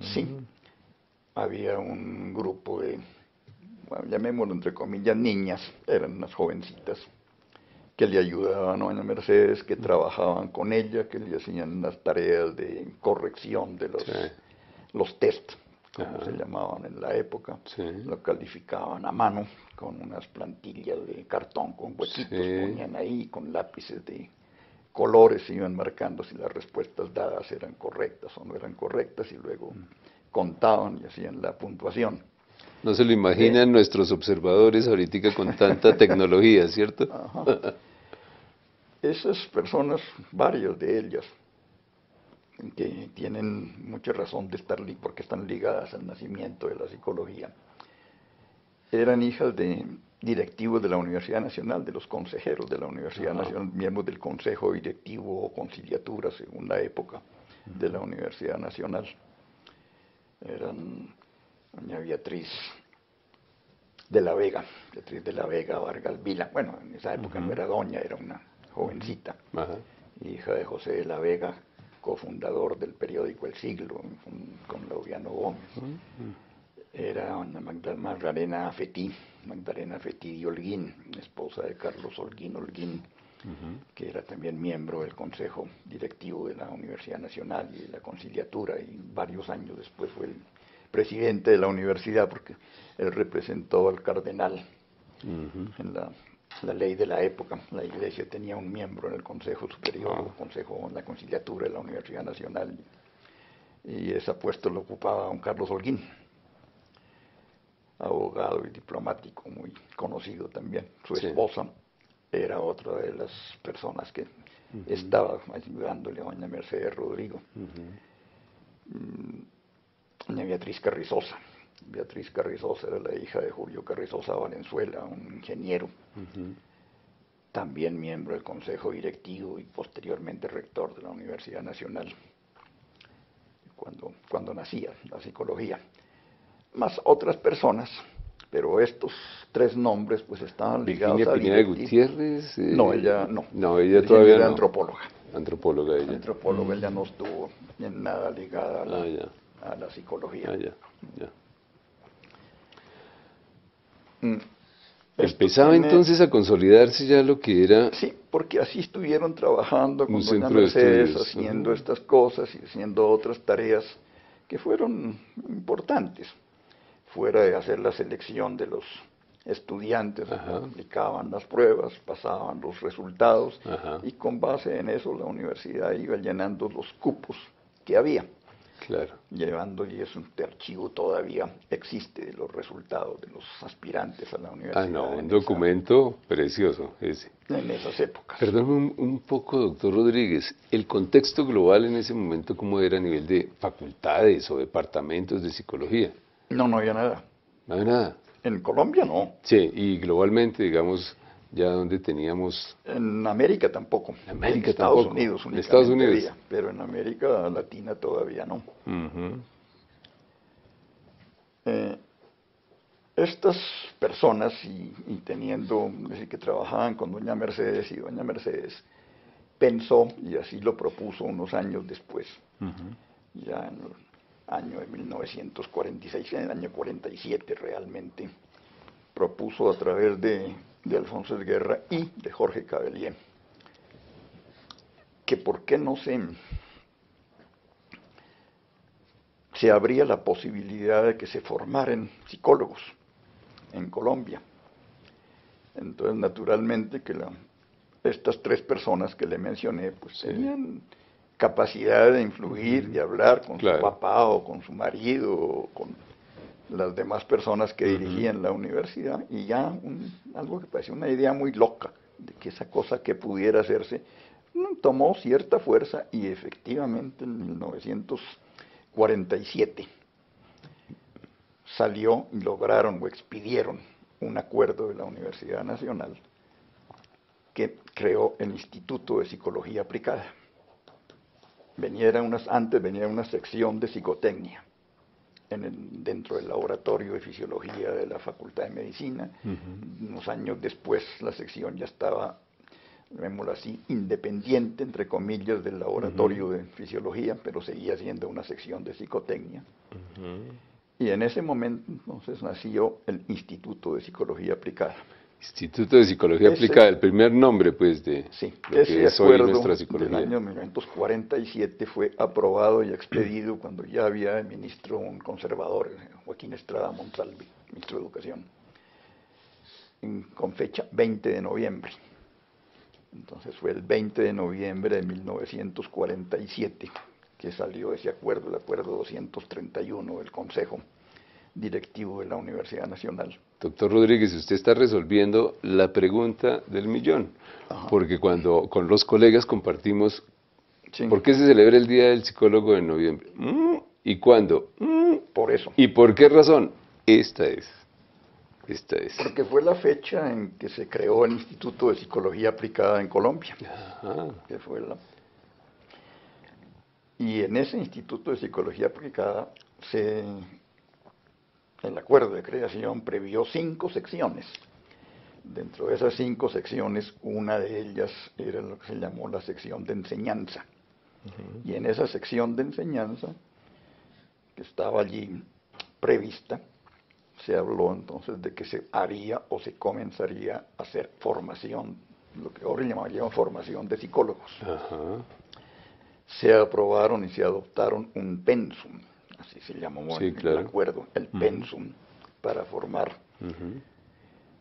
Sí, había un grupo de, bueno, llamémoslo entre comillas, niñas, eran unas jovencitas, que le ayudaban a doña Mercedes, que trabajaban con ella, que le hacían las tareas de corrección de Sí. los test, como Ajá. se llamaban en la época. Sí. Lo calificaban a mano con unas plantillas de cartón con huequitos, Sí. ponían ahí con lápices de colores, iban marcando si las respuestas dadas eran correctas o no eran correctas y luego contaban y hacían la puntuación. No se lo De, imaginan nuestros observadores ahorita con tanta tecnología, ¿cierto? ajá, esas personas, varias de ellas, que tienen mucha razón de estar porque están ligadas al nacimiento de la psicología, eran hijas de directivos de la Universidad Nacional, de los consejeros de la Universidad Ajá. Nacional, miembros del consejo directivo o conciliatura, según la época, de la Universidad Nacional. Eran doña Beatriz de la Vega Vargas Vila, bueno, en esa época no era doña, era una jovencita, Ajá. hija de José de la Vega, cofundador del periódico El Siglo, con Laureano Gómez. Era doña Magdalena Fetí de Holguín, esposa de Carlos Holguín Holguín, que era también miembro del Consejo Directivo de la Universidad Nacional y de la Conciliatura, y varios años después fue el presidente de la universidad, porque él representó al cardenal en la ley de la época. La iglesia tenía un miembro en el Consejo Superior o Consejo en la Conciliatura de la Universidad Nacional, y ese puesto lo ocupaba don Carlos Holguín, abogado y diplomático muy conocido también. Su Sí. esposa era otra de las personas que estaba ayudándole a doña Mercedes Rodrigo. Doña Beatriz Carrizosa. Beatriz Carrizosa era la hija de Julio Carrizosa Valenzuela, un ingeniero, también miembro del Consejo Directivo y posteriormente rector de la Universidad Nacional, cuando nacía la psicología. Más otras personas, pero estos tres nombres pues estaban ligados Virginia a Pineda de directivos. Gutiérrez. No, ella no. No, ella Virginia todavía era no. antropóloga. Antropóloga ella. Antropóloga, ella no estuvo en nada ligada Ah, ya. a la psicología. Ah, ya. Ya. Esto Empezaba tiene, entonces a consolidarse ya lo que era sí, porque así estuvieron trabajando un con doña centro de Mercedes, estudios. haciendo estas cosas y haciendo otras tareas que fueron importantes, fuera de hacer la selección de los estudiantes, Ajá. aplicaban las pruebas, pasaban los resultados Ajá. y con base en eso la universidad iba llenando los cupos que había, Claro. llevando, y es un archivo todavía existe de los resultados de los aspirantes a la Ah, no, universidad un documento precioso ese. en esas épocas. Perdón un poco, doctor Rodríguez, el contexto global en ese momento, ¿cómo era a nivel de facultades o departamentos de psicología? No había nada. No había nada. En Colombia no. Sí, y globalmente, digamos, ya donde teníamos... En América tampoco. En En América Estados tampoco. Unidos En Estados únicamente Unidos. había, pero en América Latina todavía no. Ujú. Eh, Estas personas, y teniendo, es decir, que trabajaban con doña Mercedes, y doña Mercedes pensó, y así lo propuso unos años después, ya en el año de 1946, en el año 47 realmente, propuso a través de Alfonso Esguerra y de Jorge Cavelier, que por qué no se abría la posibilidad de que se formaran psicólogos en Colombia. Entonces, naturalmente que estas tres personas que le mencioné, pues Sí. tenían capacidad de influir, de hablar con su Claro. papá o con su marido o con las demás personas que dirigían la universidad, y ya algo que parecía una idea muy loca de que esa cosa que pudiera hacerse tomó cierta fuerza, y efectivamente en 1947 salió y lograron o expidieron un acuerdo de la Universidad Nacional que creó el Instituto de Psicología Aplicada. Antes venía una sección de psicotecnia dentro del laboratorio de fisiología de la Facultad de Medicina. Unos años después la sección ya estaba llamémoslo así, independiente, entre comillas, del laboratorio de fisiología, pero seguía siendo una sección de psicotecnia. Y en ese momento, entonces, nació el Instituto de Psicología Aplicada. Instituto de Psicología Aplicada, el primer nombre, pues, de sí, lo que es hoy nuestra psicología. Del año 1947 fue aprobado y expedido cuando ya había el ministro, un conservador, Joaquín Estrada Monsalve, ministro de Educación, con fecha 20 de noviembre. Entonces fue el 20 de noviembre de 1947 que salió ese acuerdo, el acuerdo 231 del Consejo Directivo de la Universidad Nacional. Doctor Rodríguez, usted está resolviendo la pregunta del millón, porque cuando con los colegas compartimos, ¿por qué se celebra el Día del Psicólogo en noviembre? ¿Y cuándo? Por eso. ¿Y por qué razón? Esta es. Porque fue la fecha en que se creó el Instituto de Psicología Aplicada en Colombia. Que fue Y en ese Instituto de Psicología Aplicada, el acuerdo de creación previó 5 secciones. Dentro de esas 5 secciones, una de ellas era lo que se llamó la sección de enseñanza. Y en esa sección de enseñanza, que estaba allí prevista, se habló entonces de que se haría o se comenzaría a hacer formación, lo que ahora llamaríamos formación de psicólogos. Se aprobaron y se adoptaron un pensum, así se llamó en el acuerdo, el pensum, para formar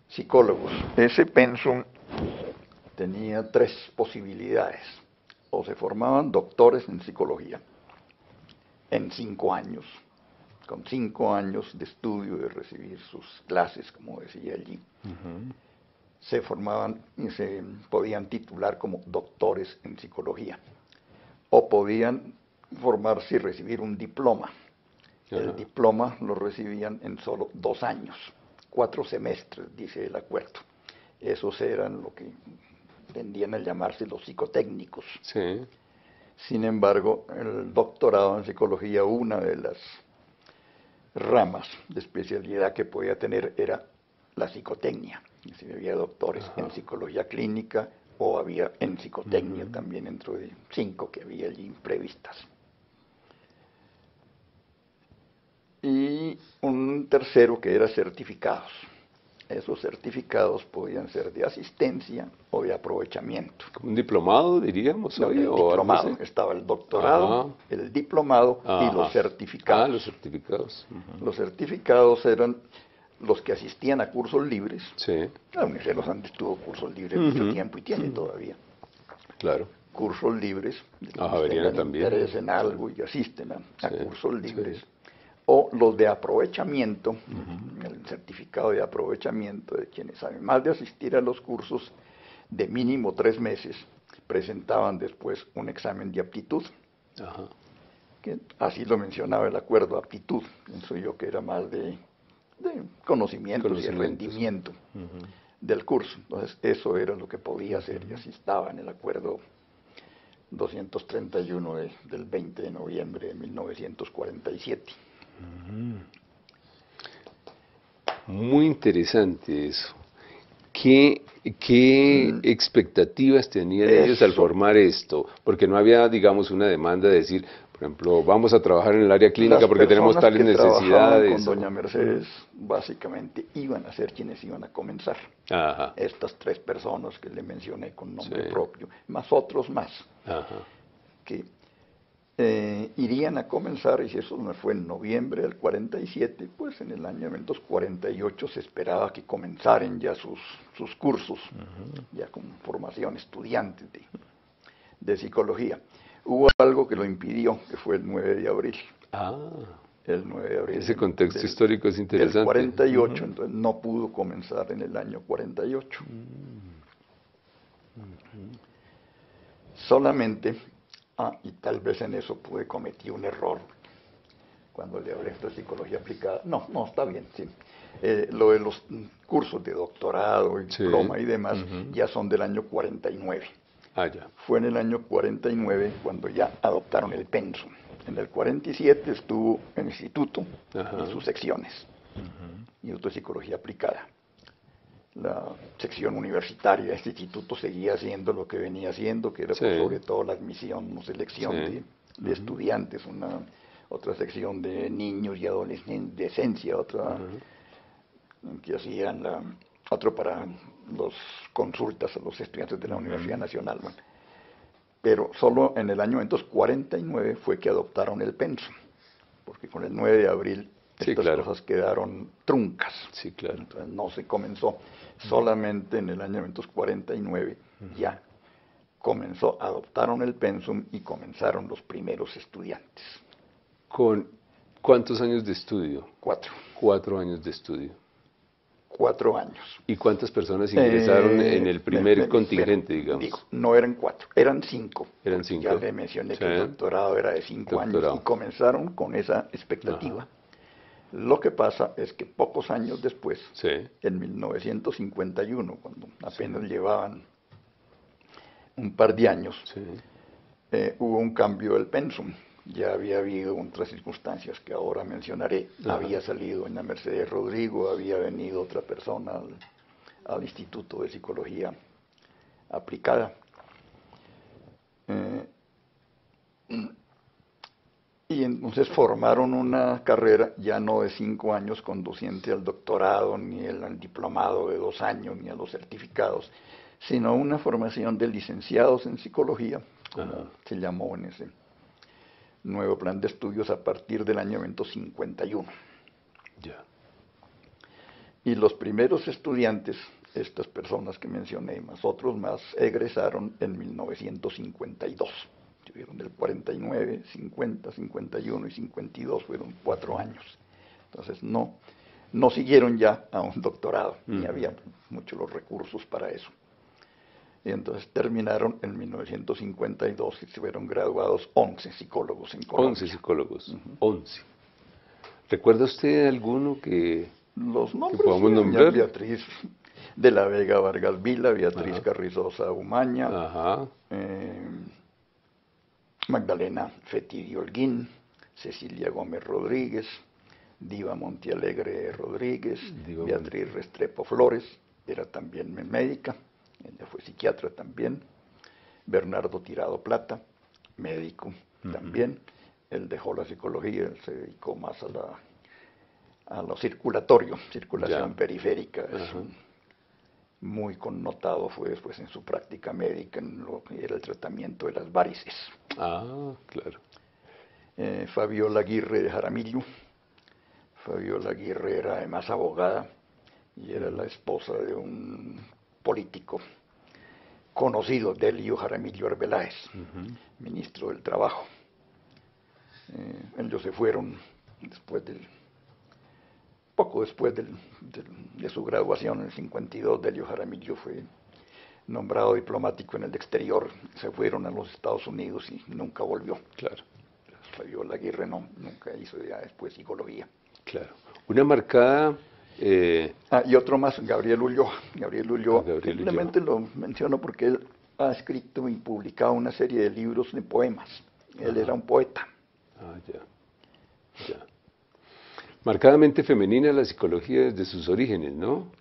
psicólogos. Ese pensum tenía 3 posibilidades. O se formaban doctores en psicología en 5 años, con 5 años de estudio, de recibir sus clases, como decía allí. Se formaban y se podían titular como doctores en psicología. O podían formarse y recibir un diploma. El diploma lo recibían en solo 2 años, 4 semestres, dice el acuerdo. Esos eran lo que tendían a llamarse los psicotécnicos. Sin embargo, el doctorado en psicología, una de las ramas de especialidad que podía tener era la psicotecnia. Si había doctores en psicología clínica o había en psicotecnia también dentro de 5 que había allí previstas. Y un tercero que era certificados. Esos certificados podían ser de asistencia o de aprovechamiento. ¿Un diplomado, diríamos? No, el diplomado. Estaba el doctorado, el diplomado y los certificados. Los certificados. Los certificados eran los que asistían a cursos libres. La Universidad de los Andes tuvo cursos libres mucho tiempo y tiene todavía. Cursos libres. Javeriana también. Interés en algo y asisten a cursos libres. O los de aprovechamiento, el certificado de aprovechamiento de quienes, además de asistir a los cursos de mínimo 3 meses, presentaban después un examen de aptitud. Que así lo mencionaba el acuerdo, aptitud, pienso yo que era más de conocimientos y rendimiento del curso. Entonces eso era lo que podía hacer y así estaba en el acuerdo 231 del 20 de noviembre de 1947. Muy interesante eso. ¿Qué expectativas tenían ellos al formar esto? Porque no había, digamos, una demanda de decir, por ejemplo, vamos a trabajar en el área clínica porque tenemos tales necesidades. Con doña Mercedes, básicamente iban a ser quienes iban a comenzar. Estas 3 personas que le mencioné con nombre propio, más otros más, que irían a comenzar, y si eso no fue en noviembre del 47, pues en el año 1948 se esperaba que comenzaran ya sus cursos, ya con formación estudiantes de psicología. Hubo algo que lo impidió, que fue el 9 de abril. El 9 de abril. Ese contexto histórico es interesante. Del 48, entonces no pudo comenzar en el año 48. Solamente... y tal vez en eso cometí un error cuando le hablé de psicología aplicada. No, está bien, sí. Lo de los cursos de doctorado, y diploma y demás, ya son del año 49. Fue en el año 49 cuando ya adoptaron el pensum. En el 47 estuvo el instituto y sus secciones, y otro de psicología aplicada. la sección universitaria de este instituto seguía haciendo lo que venía haciendo, que era pues, sobre todo la admisión o selección de estudiantes, otra sección de niños y adolescencia, otra que hacían otro para las consultas a los estudiantes de la Universidad Nacional. Bueno, pero solo en el año 1949 fue que adoptaron el pensum, porque con el 9 de abril estas cosas quedaron truncas. Sí, claro. Entonces no se comenzó. Solamente en el año 1949 ya adoptaron el pensum y comenzaron los primeros estudiantes. ¿Con cuántos años de estudio? 4. 4 años de estudio. 4 años. ¿Y cuántas personas ingresaron en el primer contingente, digamos? Digo, no eran 4, eran 5. Eran 5. Ya le mencioné que el doctorado era de 5 años y comenzaron con esa expectativa. Lo que pasa es que pocos años después, en 1951, cuando apenas llevaban un par de años, hubo un cambio del pensum. Ya había habido otras circunstancias que ahora mencionaré. Había salido en la Mercedes Rodrigo, había venido otra persona al Instituto de Psicología Aplicada. Y entonces formaron una carrera ya no de 5 años conduciente al doctorado, ni al diplomado de 2 años, ni a los certificados, sino una formación de licenciados en psicología, como se llamó en ese nuevo plan de estudios a partir del año 1951. Ya. Y los primeros estudiantes, estas personas que mencioné, más otros más, egresaron en 1952. Tuvieron del 49, 50, 51 y 52, fueron 4 años. Entonces no siguieron ya a un doctorado, ni había muchos los recursos para eso. Y entonces terminaron en 1952 y se fueron graduados 11 psicólogos en Colombia. 11 psicólogos, 11. ¿Recuerda usted alguno que los nombres? Podamos nombrar? Beatriz de la Vega Vargas Vila, Beatriz Carrizosa Umaña, Magdalena Fetidi Holguín, Cecilia Gómez Rodríguez, Diva Montialegre Rodríguez, Beatriz Restrepo Flores, era también médica, ella fue psiquiatra también, Bernardo Tirado Plata, médico también, él dejó la psicología, él se dedicó más a lo circulatorio, circulación periférica, muy connotado fue después en su práctica médica en lo que era el tratamiento de las varices. Ah, claro. Fabiola Aguirre de Jaramillo. Fabiola Aguirre era además abogada y era la esposa de un político conocido, Delio Jaramillo Arbeláez, ministro del Trabajo. Ellos se fueron poco después de su graduación en el 52. Delio Jaramillo fue nombrado diplomático en el exterior, se fueron a los Estados Unidos y nunca volvió. Claro. Fabiola Aguirre nunca hizo ya después psicología. Claro. Una marcada... y otro más, Gabriel Ulloa. Gabriel Ulloa, simplemente lo menciono porque él ha escrito y publicado una serie de libros de poemas. Él era un poeta. Ya. Marcadamente femenina la psicología desde sus orígenes, ¿no?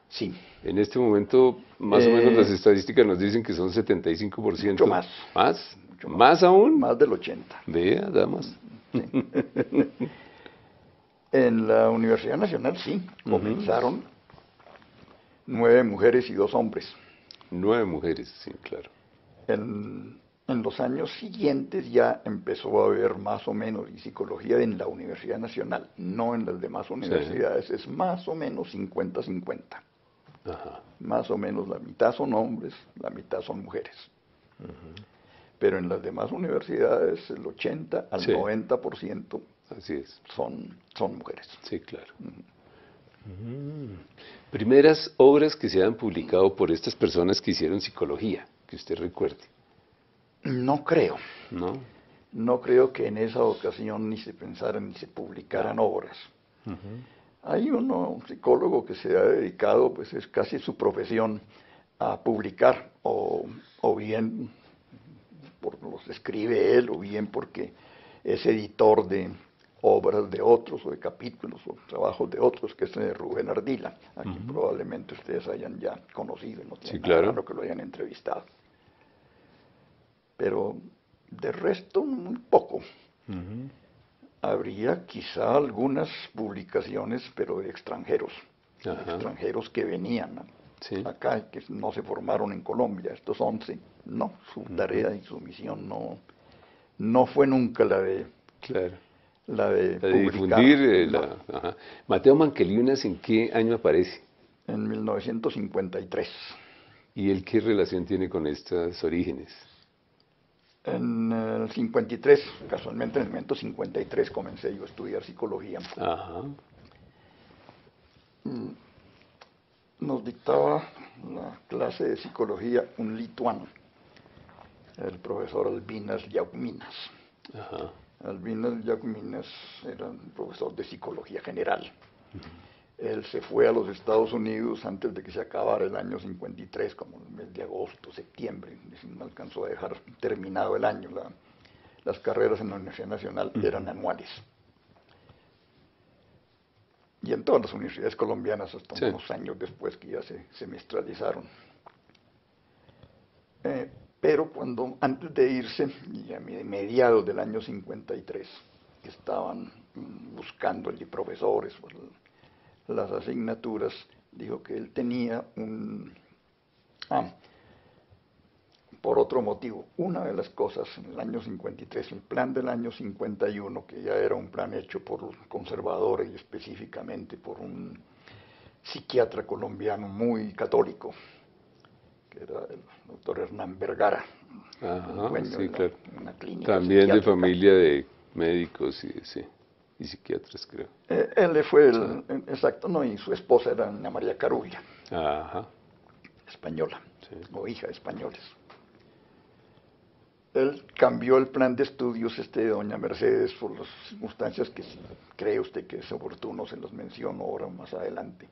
Sí. En este momento, más o menos las estadísticas nos dicen que son 75%. Mucho más. ¿Más? ¿Más aún? Más del 80%. Vea, damas. Sí. En la Universidad Nacional sí, comenzaron 9 mujeres y 2 hombres. 9 mujeres, sí, claro. En los años siguientes ya empezó a haber más o menos, y psicología en la Universidad Nacional, no en las demás universidades, es más o menos 50-50. Más o menos la mitad son hombres, la mitad son mujeres. Pero en las demás universidades el 80 al 90% así es. Son mujeres. Sí, claro. Primeras obras que se han publicado por estas personas que hicieron psicología, que usted recuerde. No creo. ¿No? No creo que en esa ocasión ni se pensaran ni se publicaran obras. Hay un psicólogo que se ha dedicado, pues es casi su profesión, a publicar, o bien por los escribe él, o bien porque es editor de obras de otros o de capítulos o trabajos de otros, que es Rubén Ardila, a quien probablemente ustedes hayan ya conocido, no tiene nada raro que lo hayan entrevistado. Pero de resto, muy poco. Habría quizá algunas publicaciones, pero de extranjeros, extranjeros que venían acá, que no se formaron en Colombia, estos 11, no, su tarea y su misión no fue nunca la de difundir. Mateo Manqueliunas, ¿en qué año aparece? En 1953. ¿Y él qué relación tiene con estos orígenes? En el 53, casualmente en el momento 53 comencé yo a estudiar psicología. Nos dictaba la clase de psicología un lituano, el profesor Albinas Jauminas. Albinas Jauminas era un profesor de psicología general. Él se fue a los Estados Unidos antes de que se acabara el año 53, como el mes de agosto, septiembre. No alcanzó a dejar terminado el año. Las carreras en la Universidad Nacional eran anuales. Y en todas las universidades colombianas, hasta unos años después que ya se semestralizaron. Pero antes de irse, y a mediados del año 53, que estaban buscando allí profesores por las asignaturas, dijo que él tenía por otro motivo, una de las cosas en el año 53, el plan del año 51, que ya era un plan hecho por conservadores y específicamente por un psiquiatra colombiano muy católico, que era el doctor Hernán Vergara, dueño de una clínica también de familia de médicos y psiquiatras, creo. Él fue exacto, no, y su esposa era Ana María Carulla, española, o hija de españoles. Él cambió el plan de estudios de doña Mercedes por las circunstancias que, si cree usted que es oportuno, se los menciono ahora más adelante.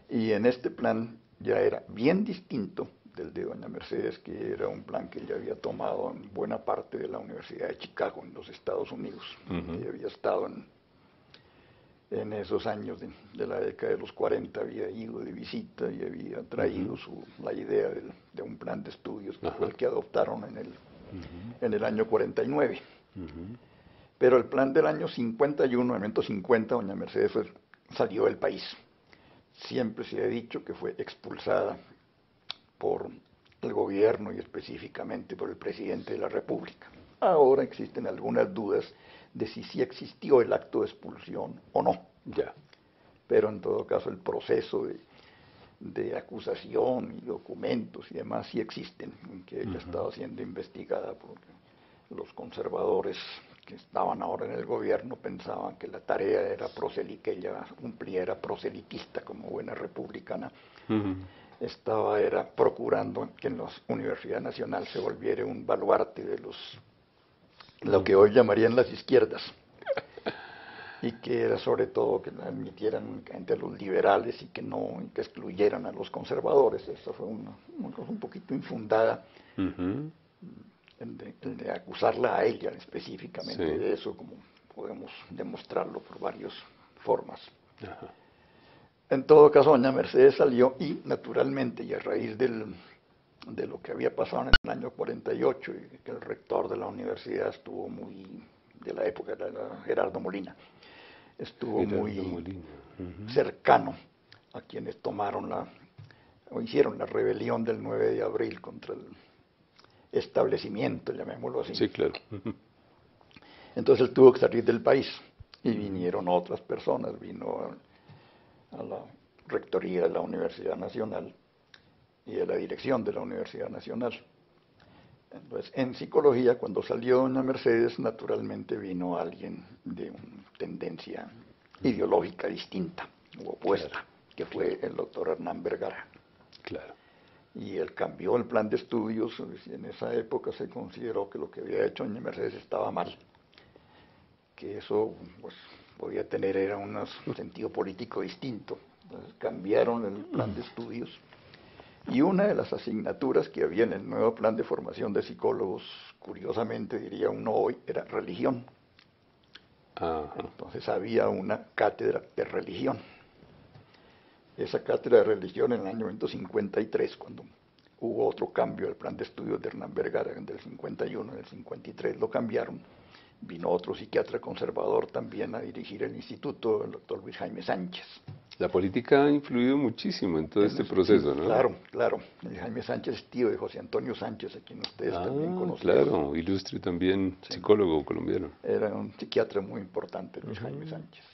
Y en este plan ya era bien distinto del de doña Mercedes, que era un plan que ella había tomado en buena parte de la Universidad de Chicago, en los Estados Unidos, que había estado en esos años de la década de los 40, había ido de visita y había traído la idea de un plan de estudios, que fue el que adoptaron en el año 49. Pero el plan del año 51, en el momento 50, doña Mercedes salió del país. Siempre se ha dicho que fue expulsada por el gobierno y específicamente por el presidente de la República. Ahora existen algunas dudas de si sí existió el acto de expulsión o no. Pero en todo caso el proceso de acusación y documentos y demás sí existen, en que ella estaba siendo investigada por los conservadores que estaban ahora en el gobierno. Pensaban que la tarea era que ella cumplía, era proselitista como buena republicana. Era procurando que en la Universidad Nacional se volviera un baluarte de lo que hoy llamarían las izquierdas, y que era sobre todo que la admitieran únicamente a los liberales y que excluyeran a los conservadores. Eso fue una cosa un poquito infundada, el de acusarla a ella específicamente de eso, como podemos demostrarlo por varias formas. En todo caso, doña Mercedes salió y, naturalmente, y a raíz de lo que había pasado en el año 48, y que el rector de la universidad estuvo de la época era Gerardo Molina, estuvo muy cercano a quienes hicieron la rebelión del 9 de abril contra el establecimiento, llamémoslo así. Entonces él tuvo que salir del país y vinieron otras personas, vino a la rectoría de la Universidad Nacional y a la dirección de la Universidad Nacional. Entonces, en psicología, cuando salió doña Mercedes, naturalmente vino alguien de una tendencia ideológica distinta o opuesta, que fue el doctor Hernán Vergara. Y él cambió el plan de estudios. En esa época se consideró que lo que había hecho doña Mercedes estaba mal, que eso podía tener un sentido político distinto. Entonces cambiaron el plan de estudios, y una de las asignaturas que había en el nuevo plan de formación de psicólogos, curiosamente diría uno hoy, era religión. Ajá. Entonces había una cátedra de religión. Esa cátedra de religión en el año 1953, cuando hubo otro cambio al plan de estudios de Hernán Vergara del 51, en el 53 lo cambiaron, vino otro psiquiatra conservador también a dirigir el instituto, el doctor Luis Jaime Sánchez. La política ha influido muchísimo en todo este proceso, ¿no? Claro, claro. Jaime Sánchez es tío de José Antonio Sánchez, a quien ustedes también conocen. Claro, ilustre también, sí, psicólogo colombiano. Era un psiquiatra muy importante, Luis Jaime Sánchez.